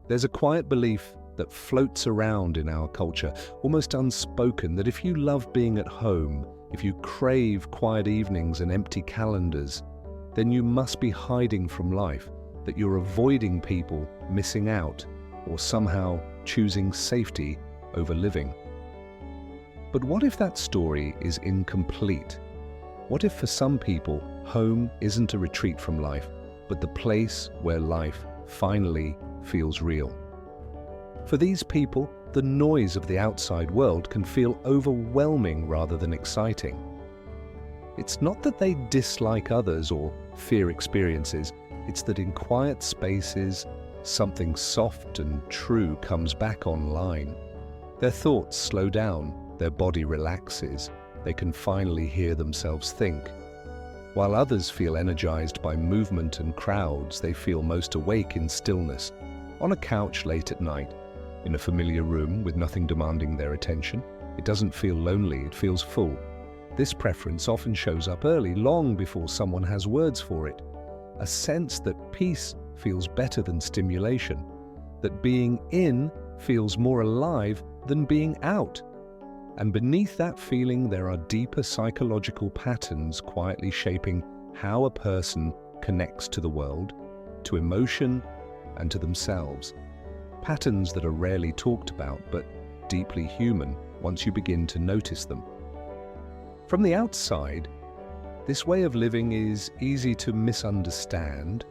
There's a quiet belief that floats around in our culture, almost unspoken, that if you love being at home, if you crave quiet evenings and empty calendars, then you must be hiding from life, that you're avoiding people, missing out, or somehow choosing safety over living. But what if that story is incomplete? What if for some people, home isn't a retreat from life, but the place where life finally feels real? For these people, the noise of the outside world can feel overwhelming rather than exciting. It's not that they dislike others or fear experiences, it's that in quiet spaces, something soft and true comes back online. Their thoughts slow down, their body relaxes, they can finally hear themselves think. While others feel energized by movement and crowds, they feel most awake in stillness, on a couch late at night, in a familiar room with nothing demanding their attention. It doesn't feel lonely, it feels full. This preference often shows up early, long before someone has words for it. A sense that peace feels better than stimulation, that being in feels more alive than being out. And beneath that feeling, there are deeper psychological patterns quietly shaping how a person connects to the world, to emotion, and to themselves. Patterns that are rarely talked about, but deeply human once you begin to notice them. From the outside, this way of living is easy to misunderstand.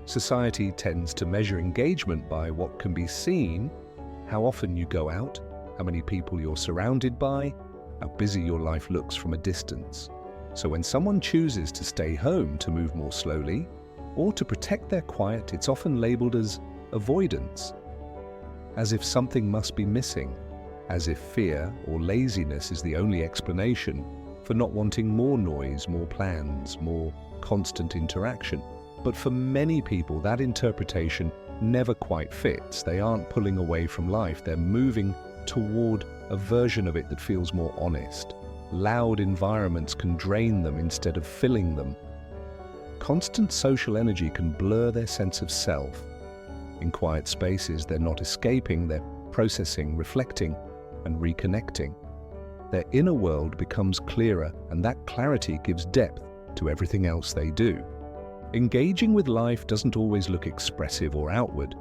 Society tends to measure engagement by what can be seen, how often you go out, how many people you're surrounded by, how busy your life looks from a distance. So when someone chooses to stay home to move more slowly, or to protect their quiet, it's often labeled as avoidance, as if something must be missing, as if fear or laziness is the only explanation for not wanting more noise, more plans, more constant interaction. But for many people, that interpretation never quite fits. They aren't pulling away from life, they're moving toward a version of it that feels more honest. Loud environments can drain them instead of filling them. Constant social energy can blur their sense of self. In quiet spaces, they're not escaping, they're processing, reflecting, and reconnecting. Their inner world becomes clearer, and that clarity gives depth to everything else they do. Engaging with life doesn't always look expressive or outward.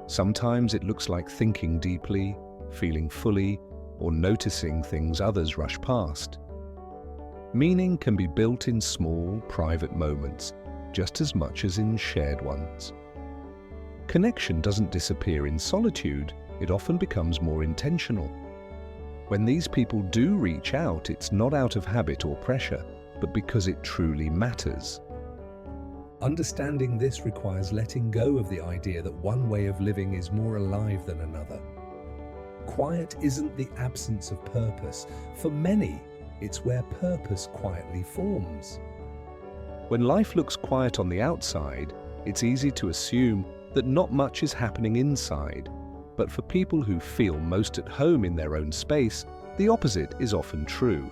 Sometimes it looks like thinking deeply, feeling fully, or noticing things others rush past. Meaning can be built in small, private moments, just as much as in shared ones. Connection doesn't disappear in solitude, it often becomes more intentional. When these people do reach out, it's not out of habit or pressure, but because it truly matters. Understanding this requires letting go of the idea that one way of living is more alive than another. Quiet isn't the absence of purpose. For many, it's where purpose quietly forms. When life looks quiet on the outside, it's easy to assume that not much is happening inside. But for people who feel most at home in their own space, the opposite is often true.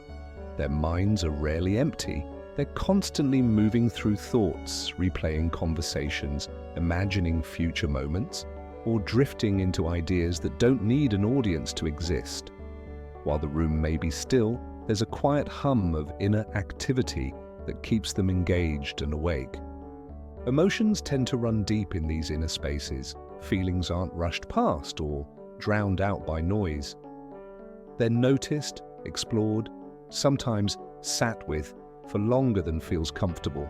Their minds are rarely empty. They're constantly moving through thoughts, replaying conversations, imagining future moments, or drifting into ideas that don't need an audience to exist. While the room may be still, there's a quiet hum of inner activity that keeps them engaged and awake. Emotions tend to run deep in these inner spaces. Feelings aren't rushed past or drowned out by noise. They're noticed, explored, sometimes sat with for longer than feels comfortable.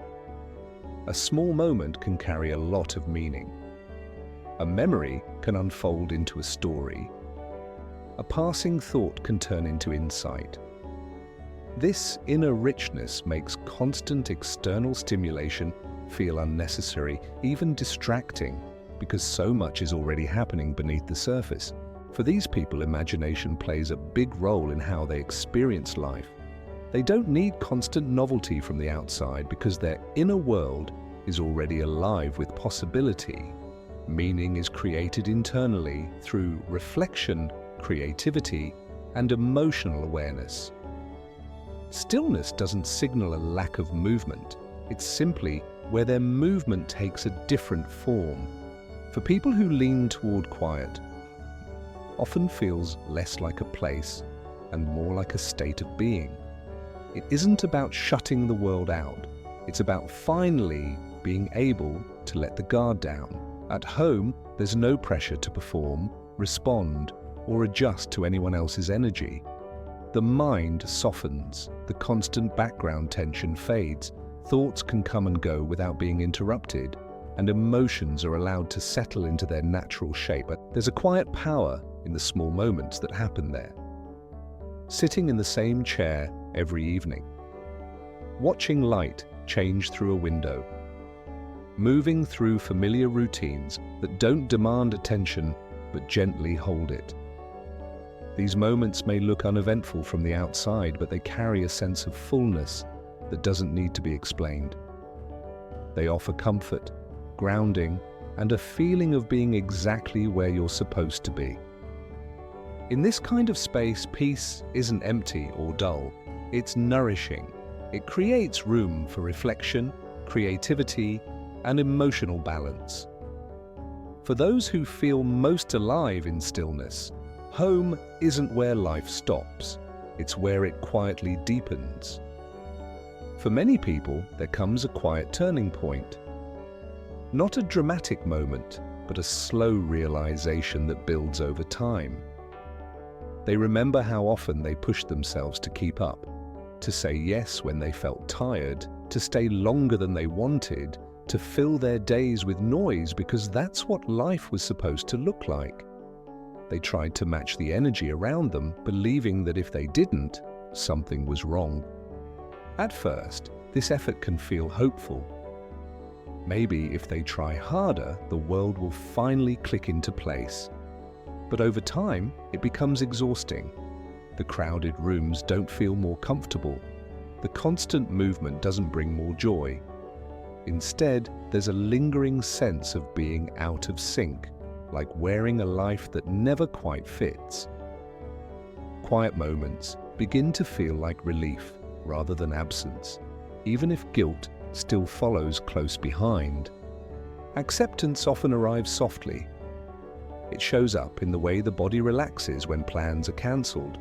A small moment can carry a lot of meaning. A memory can unfold into a story. A passing thought can turn into insight. This inner richness makes constant external stimulation feel unnecessary, even distracting, because so much is already happening beneath the surface. For these people, imagination plays a big role in how they experience life. They don't need constant novelty from the outside because their inner world is already alive with possibility. Meaning is created internally through reflection, creativity, and emotional awareness. Stillness doesn't signal a lack of movement. It's simply where their movement takes a different form. For people who lean toward quiet, often feels less like a place and more like a state of being. It isn't about shutting the world out. It's about finally being able to let the guard down. At home, there's no pressure to perform, respond, or adjust to anyone else's energy. The mind softens, the constant background tension fades, thoughts can come and go without being interrupted, and emotions are allowed to settle into their natural shape. But there's a quiet power in the small moments that happen there. Sitting in the same chair every evening, watching light change through a window, moving through familiar routines that don't demand attention but gently hold it. These moments may look uneventful from the outside, but they carry a sense of fullness that doesn't need to be explained. They offer comfort, grounding, and a feeling of being exactly where you're supposed to be. In this kind of space, peace isn't empty or dull. It's nourishing. It creates room for reflection, creativity, and emotional balance. For those who feel most alive in stillness, home isn't where life stops. It's where it quietly deepens. For many people, there comes a quiet turning point. Not a dramatic moment, but a slow realization that builds over time. They remember how often they pushed themselves to keep up, to say yes when they felt tired, to stay longer than they wanted, to fill their days with noise because that's what life was supposed to look like. They tried to match the energy around them, believing that if they didn't, something was wrong. At first, this effort can feel hopeful. Maybe if they try harder, the world will finally click into place. But over time, it becomes exhausting. The crowded rooms don't feel more comfortable. The constant movement doesn't bring more joy. Instead, there's a lingering sense of being out of sync, like wearing a life that never quite fits. Quiet moments begin to feel like relief rather than absence, even if guilt still follows close behind. Acceptance often arrives softly. It shows up in the way the body relaxes when plans are cancelled,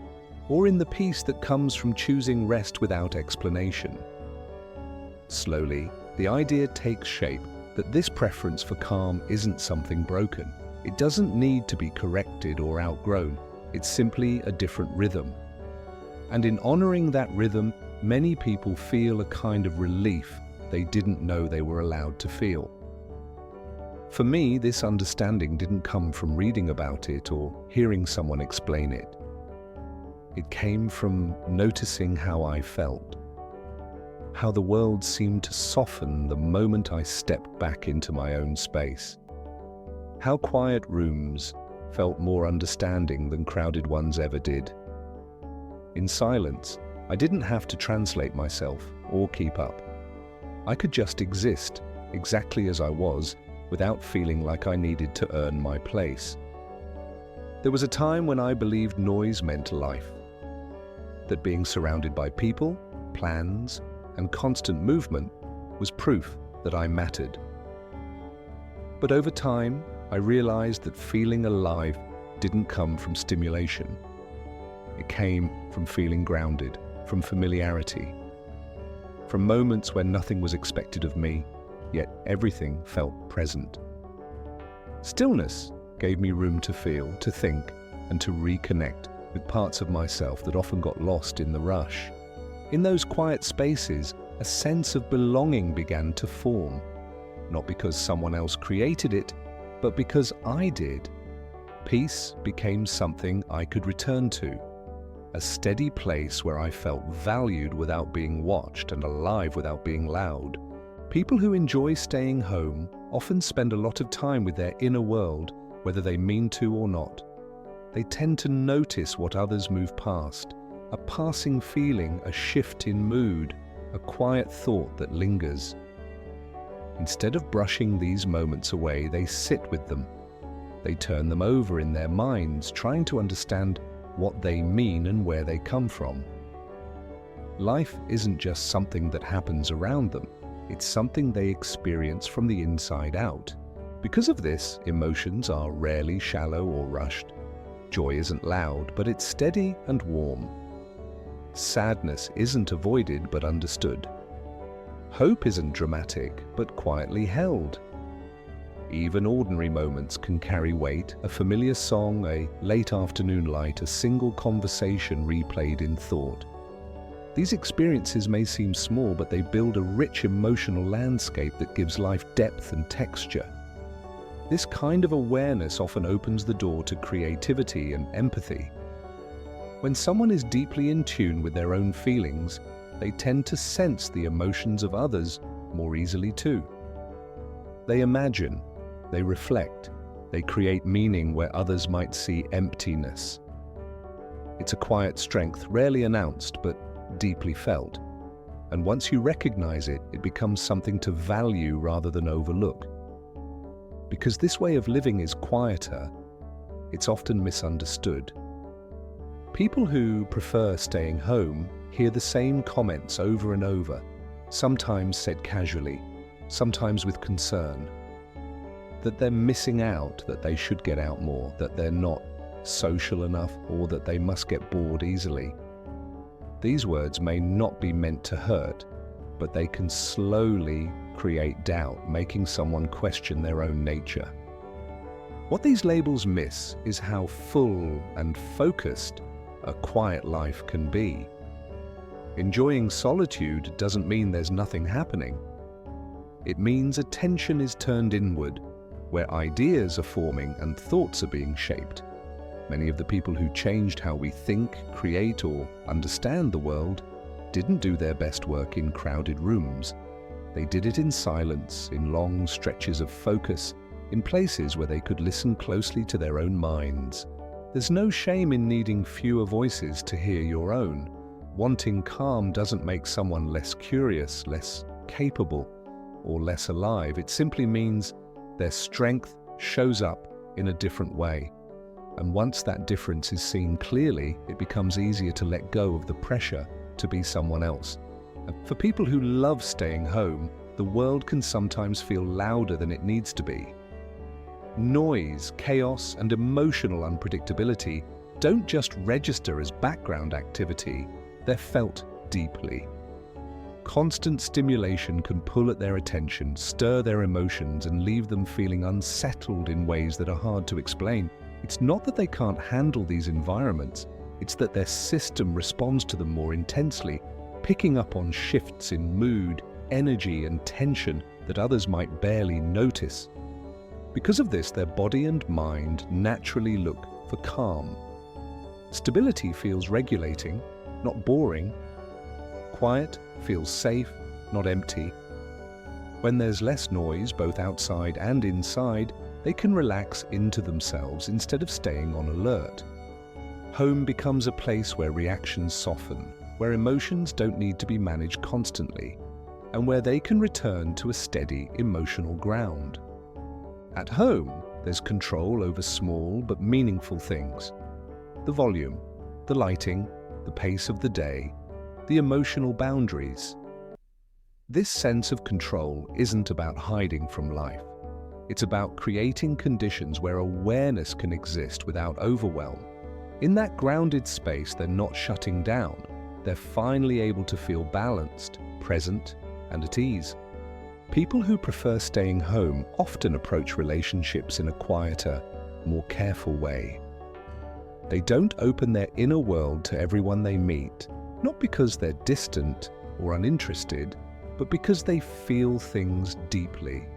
or in the peace that comes from choosing rest without explanation. Slowly, the idea takes shape that this preference for calm isn't something broken. It doesn't need to be corrected or outgrown. It's simply a different rhythm. And in honoring that rhythm, many people feel a kind of relief they didn't know they were allowed to feel. For me, this understanding didn't come from reading about it or hearing someone explain it. It came from noticing how I felt, how the world seemed to soften the moment I stepped back into my own space, how quiet rooms felt more understanding than crowded ones ever did. In silence, I didn't have to translate myself or keep up. I could just exist exactly as I was without feeling like I needed to earn my place. There was a time when I believed noise meant life, that being surrounded by people, plans, and constant movement was proof that I mattered. But over time, I realized that feeling alive didn't come from stimulation. It came from feeling grounded, from familiarity, from moments when nothing was expected of me, yet everything felt present. Stillness gave me room to feel, to think, and to reconnect with parts of myself that often got lost in the rush. In those quiet spaces, a sense of belonging began to form, not because someone else created it, but because I did. Peace became something I could return to, a steady place where I felt valued without being watched and alive without being loud. People who enjoy staying home often spend a lot of time with their inner world, whether they mean to or not. They tend to notice what others move past, a passing feeling, a shift in mood, a quiet thought that lingers. Instead of brushing these moments away, they sit with them. They turn them over in their minds, trying to understand what they mean and where they come from. Life isn't just something that happens around them. It's something they experience from the inside out. Because of this, emotions are rarely shallow or rushed. Joy isn't loud, but it's steady and warm. Sadness isn't avoided, but understood. Hope isn't dramatic, but quietly held. Even ordinary moments can carry weight: a familiar song, a late afternoon light, a single conversation replayed in thought. These experiences may seem small, but they build a rich emotional landscape that gives life depth and texture. This kind of awareness often opens the door to creativity and empathy. When someone is deeply in tune with their own feelings, they tend to sense the emotions of others more easily too. They imagine, they reflect, they create meaning where others might see emptiness. It's a quiet strength, rarely announced, but deeply felt. And once you recognize it, it becomes something to value rather than overlook. Because this way of living is quieter, it's often misunderstood. People who prefer staying home hear the same comments over and over, sometimes said casually, sometimes with concern. That they're missing out, that they should get out more, that they're not social enough, or that they must get bored easily. These words may not be meant to hurt, but they can slowly create doubt, making someone question their own nature. What these labels miss is how full and focused a quiet life can be. Enjoying solitude doesn't mean there's nothing happening. It means attention is turned inward, where ideas are forming and thoughts are being shaped. Many of the people who changed how we think, create, or understand the world didn't do their best work in crowded rooms. They did it in silence, in long stretches of focus, in places where they could listen closely to their own minds. There's no shame in needing fewer voices to hear your own. Wanting calm doesn't make someone less curious, less capable, or less alive. It simply means their strength shows up in a different way. And once that difference is seen clearly, it becomes easier to let go of the pressure to be someone else. For people who love staying home, the world can sometimes feel louder than it needs to be. Noise, chaos, and emotional unpredictability don't just register as background activity, they're felt deeply. Constant stimulation can pull at their attention, stir their emotions, and leave them feeling unsettled in ways that are hard to explain. It's not that they can't handle these environments, it's that their system responds to them more intensely, picking up on shifts in mood, energy, and tension that others might barely notice. Because of this, their body and mind naturally look for calm. Stability feels regulating, not boring. Quiet feels safe, not empty. When there's less noise, both outside and inside, they can relax into themselves instead of staying on alert. Home becomes a place where reactions soften, where emotions don't need to be managed constantly, and where they can return to a steady emotional ground. At home, there's control over small but meaningful things. The volume, the lighting, the pace of the day, the emotional boundaries. This sense of control isn't about hiding from life. It's about creating conditions where awareness can exist without overwhelm. In that grounded space, they're not shutting down. They're finally able to feel balanced, present, and at ease. People who prefer staying home often approach relationships in a quieter, more careful way. They don't open their inner world to everyone they meet, not because they're distant or uninterested, but because they feel things deeply.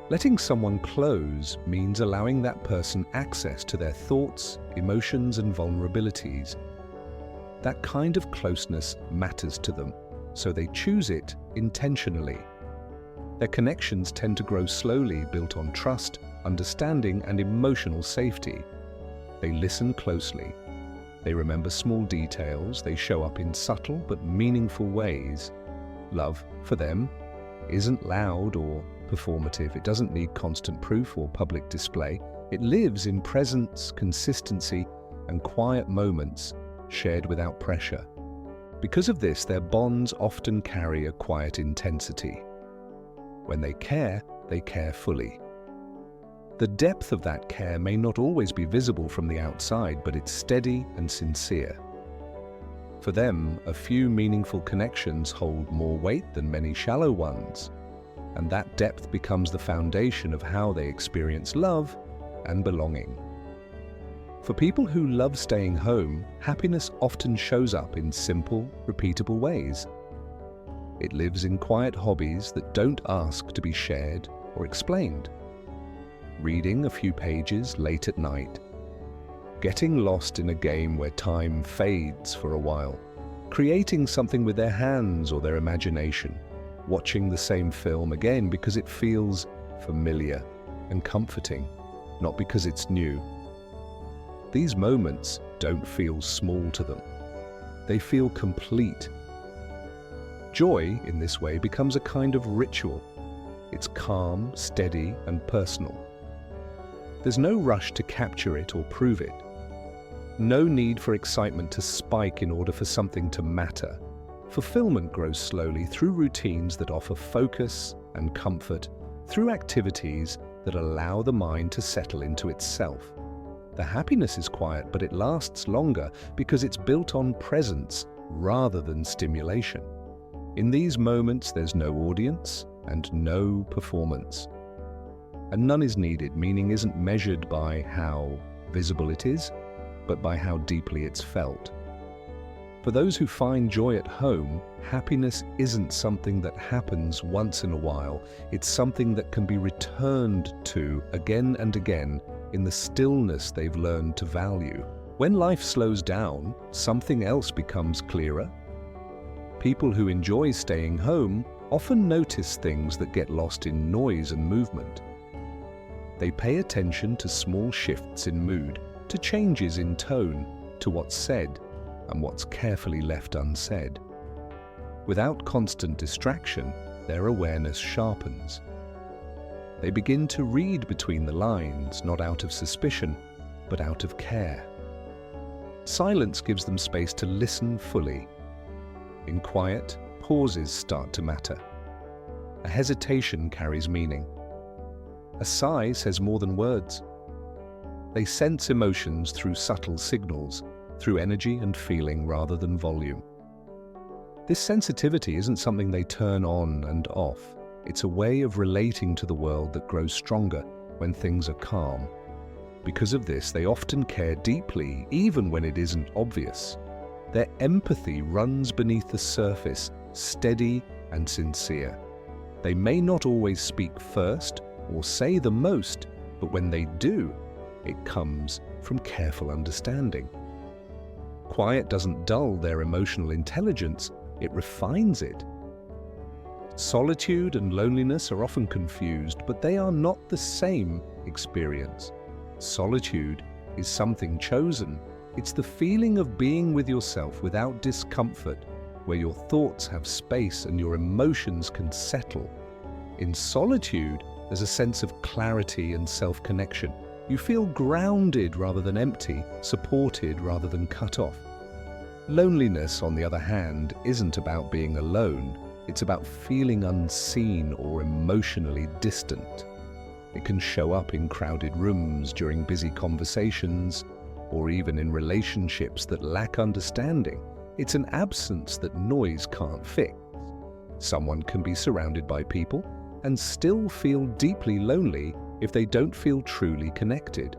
Letting someone close means allowing that person access to their thoughts, emotions, and vulnerabilities. That kind of closeness matters to them, so they choose it intentionally. Their connections tend to grow slowly, built on trust, understanding, and emotional safety. They listen closely. They remember small details. They show up in subtle but meaningful ways. Love, for them, isn't loud or performative. It doesn't need constant proof or public display. It lives in presence, consistency, and quiet moments shared without pressure. Because of this, their bonds often carry a quiet intensity. When they care fully. The depth of that care may not always be visible from the outside, but it's steady and sincere. For them, a few meaningful connections hold more weight than many shallow ones, and that depth becomes the foundation of how they experience love and belonging. For people who love staying home, happiness often shows up in simple, repeatable ways. It lives in quiet hobbies that don't ask to be shared or explained. Reading a few pages late at night, getting lost in a game where time fades for a while, creating something with their hands or their imagination, watching the same film again because it feels familiar and comforting, not because it's new. These moments don't feel small to them. They feel complete. Joy, in this way, becomes a kind of ritual. It's calm, steady, and personal. There's no rush to capture it or prove it. No need for excitement to spike in order for something to matter. Fulfillment grows slowly through routines that offer focus and comfort, through activities that allow the mind to settle into itself. The happiness is quiet, but it lasts longer because it's built on presence rather than stimulation. In these moments, there's no audience and no performance. And none is needed, meaning isn't measured by how visible it is, but by how deeply it's felt. For those who find joy at home, happiness isn't something that happens once in a while. It's something that can be returned to again and again in the stillness they've learned to value. When life slows down, something else becomes clearer. People who enjoy staying home often notice things that get lost in noise and movement. They pay attention to small shifts in mood, to changes in tone, to what's said and what's carefully left unsaid. Without constant distraction, their awareness sharpens. They begin to read between the lines, not out of suspicion, but out of care. Silence gives them space to listen fully. In quiet, pauses start to matter. A hesitation carries meaning. A sigh says more than words. They sense emotions through subtle signals, through energy and feeling rather than volume. This sensitivity isn't something they turn on and off. It's a way of relating to the world that grows stronger when things are calm. Because of this, they often care deeply, even when it isn't obvious. Their empathy runs beneath the surface, steady and sincere. They may not always speak first or say the most, but when they do, it comes from careful understanding. Quiet doesn't dull their emotional intelligence, it refines it. Solitude and loneliness are often confused, but they are not the same experience. Solitude is something chosen. It's the feeling of being with yourself without discomfort, where your thoughts have space and your emotions can settle. In solitude, there's a sense of clarity and self-connection. You feel grounded rather than empty, supported rather than cut off. Loneliness, on the other hand, isn't about being alone. It's about feeling unseen or emotionally distant. It can show up in crowded rooms, during busy conversations, or even in relationships that lack understanding. It's an absence that noise can't fix. Someone can be surrounded by people and still feel deeply lonely if they don't feel truly connected.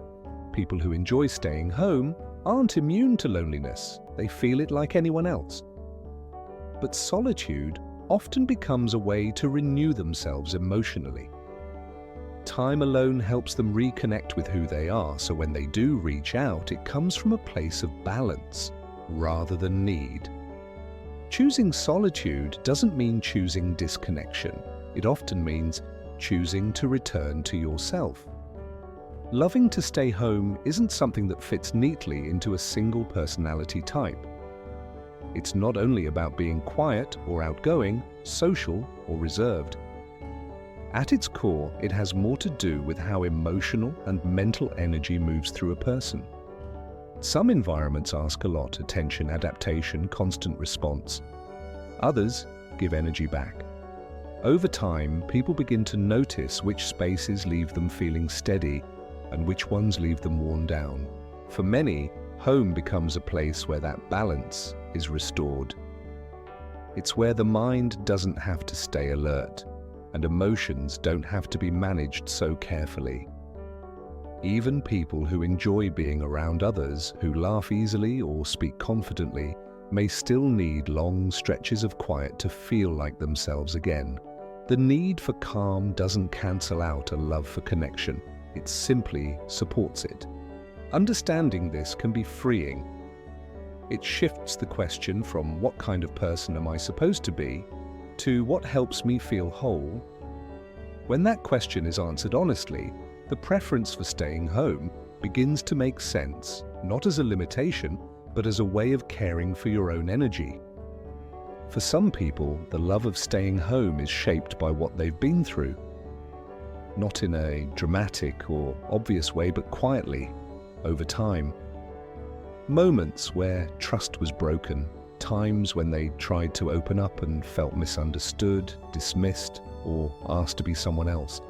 People who enjoy staying home aren't immune to loneliness. They feel it like anyone else. But solitude often becomes a way to renew themselves emotionally. Time alone helps them reconnect with who they are, so when they do reach out, it comes from a place of balance rather than need. Choosing solitude doesn't mean choosing disconnection. It often means choosing to return to yourself. Loving to stay home isn't something that fits neatly into a single personality type. It's not only about being quiet or outgoing, social or reserved. At its core, it has more to do with how emotional and mental energy moves through a person. Some environments ask a lot: attention, adaptation, constant response. Others give energy back. Over time, people begin to notice which spaces leave them feeling steady and which ones leave them worn down. For many, home becomes a place where that balance is restored. It's where the mind doesn't have to stay alert, and emotions don't have to be managed so carefully. Even people who enjoy being around others, who laugh easily or speak confidently, may still need long stretches of quiet to feel like themselves again. The need for calm doesn't cancel out a love for connection, it simply supports it. Understanding this can be freeing. It shifts the question from what kind of person am I supposed to be to what helps me feel whole. When that question is answered honestly, the preference for staying home begins to make sense, not as a limitation, but as a way of caring for your own energy. For some people, the love of staying home is shaped by what they've been through. Not in a dramatic or obvious way, but quietly, over time. Moments where trust was broken, times when they tried to open up and felt misunderstood, dismissed, or asked to be someone else.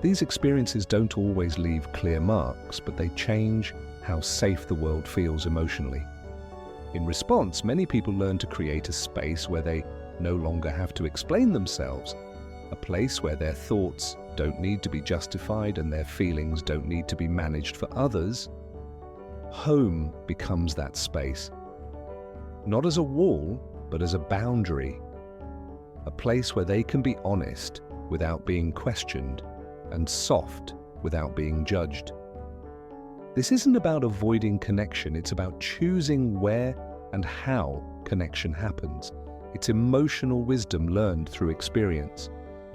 These experiences don't always leave clear marks, but they change how safe the world feels emotionally. In response, many people learn to create a space where they no longer have to explain themselves, a place where their thoughts don't need to be justified and their feelings don't need to be managed for others. Home becomes that space, not as a wall, but as a boundary, a place where they can be honest without being questioned, and soft without being judged. This isn't about avoiding connection, it's about choosing where and how connection happens. It's emotional wisdom learned through experience.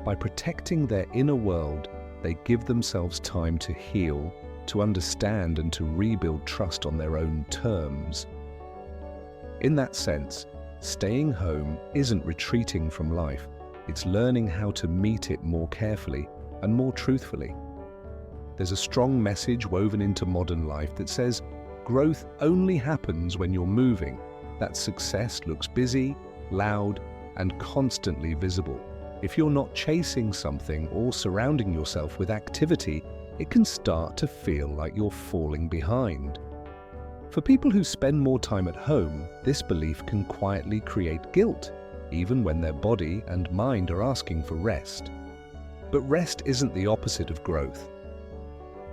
By protecting their inner world, they give themselves time to heal, to understand, and to rebuild trust on their own terms. In that sense, staying home isn't retreating from life, it's learning how to meet it more carefully and more truthfully. There's a strong message woven into modern life that says growth only happens when you're moving, that success looks busy, loud, and constantly visible. If you're not chasing something or surrounding yourself with activity, it can start to feel like you're falling behind. For people who spend more time at home, this belief can quietly create guilt, even when their body and mind are asking for rest. But rest isn't the opposite of growth.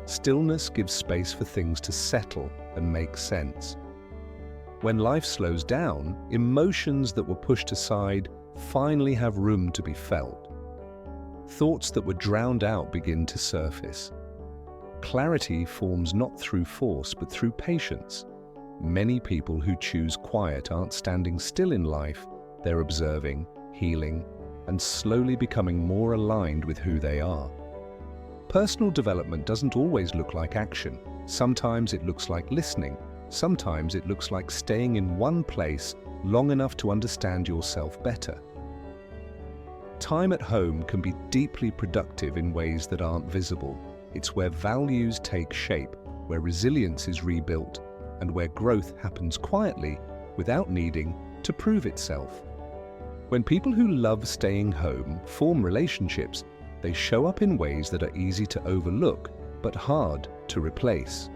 Stillness gives space for things to settle and make sense. When life slows down, emotions that were pushed aside finally have room to be felt. Thoughts that were drowned out begin to surface. Clarity forms not through force, but through patience. Many people who choose quiet aren't standing still in life, they're observing, healing, and slowly becoming more aligned with who they are. Personal development doesn't always look like action. Sometimes it looks like listening. Sometimes it looks like staying in one place long enough to understand yourself better. Time at home can be deeply productive in ways that aren't visible. It's where values take shape, where resilience is rebuilt, and where growth happens quietly without needing to prove itself. When people who love staying home form relationships, they show up in ways that are easy to overlook, but hard to replace.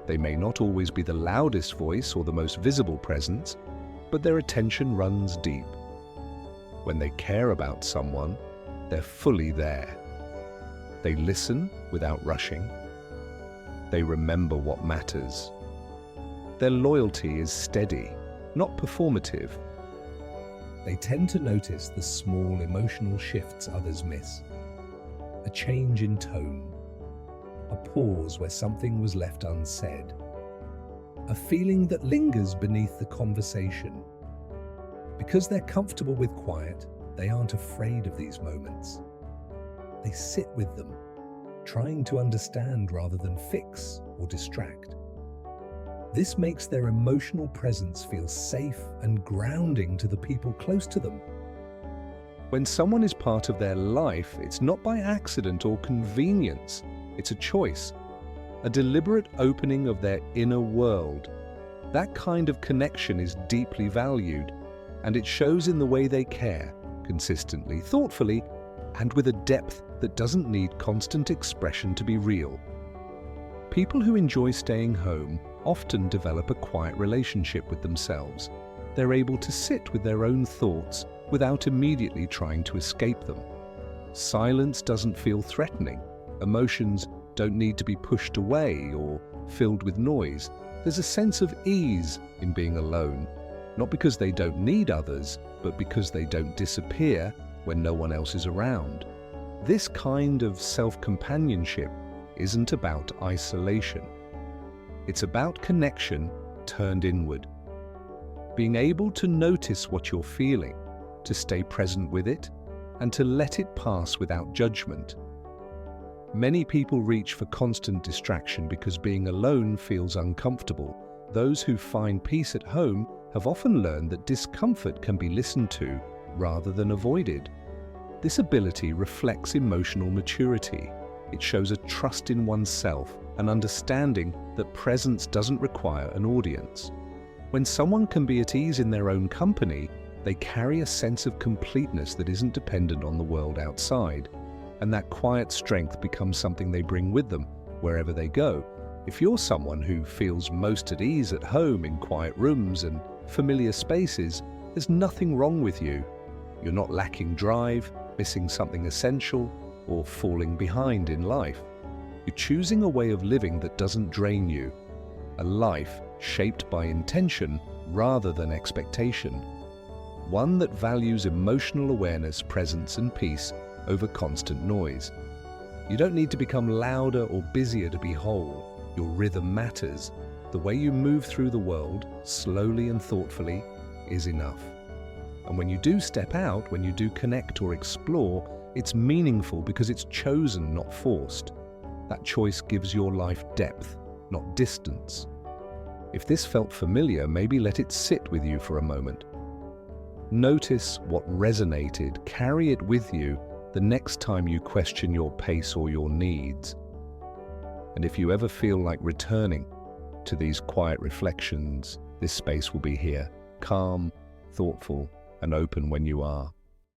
They may not always be the loudest voice or the most visible presence, but their attention runs deep. When they care about someone, they're fully there. They listen without rushing. They remember what matters. Their loyalty is steady, not performative. They tend to notice the small emotional shifts others miss. A change in tone, a pause where something was left unsaid, a feeling that lingers beneath the conversation. Because they're comfortable with quiet, they aren't afraid of these moments. They sit with them, trying to understand rather than fix or distract. This makes their emotional presence feel safe and grounding to the people close to them. When someone is part of their life, it's not by accident or convenience. It's a choice, a deliberate opening of their inner world. That kind of connection is deeply valued, and it shows in the way they care, consistently, thoughtfully, and with a depth that doesn't need constant expression to be real. People who enjoy staying home often develop a quiet relationship with themselves. They're able to sit with their own thoughts without immediately trying to escape them. Silence doesn't feel threatening. Emotions don't need to be pushed away or filled with noise. There's a sense of ease in being alone, not because they don't need others, but because they don't disappear when no one else is around. This kind of self-companionship isn't about isolation. It's about connection turned inward. Being able to notice what you're feeling, to stay present with it, and to let it pass without judgment. Many people reach for constant distraction because being alone feels uncomfortable. Those who find peace at home have often learned that discomfort can be listened to rather than avoided. This ability reflects emotional maturity. It shows a trust in oneself, an understanding that presence doesn't require an audience. When someone can be at ease in their own company, they carry a sense of completeness that isn't dependent on the world outside. And that quiet strength becomes something they bring with them wherever they go. If you're someone who feels most at ease at home in quiet rooms and familiar spaces, there's nothing wrong with you. You're not lacking drive, missing something essential, or falling behind in life. You're choosing a way of living that doesn't drain you, a life shaped by intention rather than expectation. One that values emotional awareness, presence, and peace over constant noise. You don't need to become louder or busier to be whole. Your rhythm matters. The way you move through the world, slowly and thoughtfully, is enough. And when you do step out, when you do connect or explore, it's meaningful because it's chosen, not forced. That choice gives your life depth, not distance. If this felt familiar, maybe let it sit with you for a moment. Notice what resonated, carry it with you the next time you question your pace or your needs. And if you ever feel like returning to these quiet reflections, this space will be here, calm, thoughtful, and open when you are.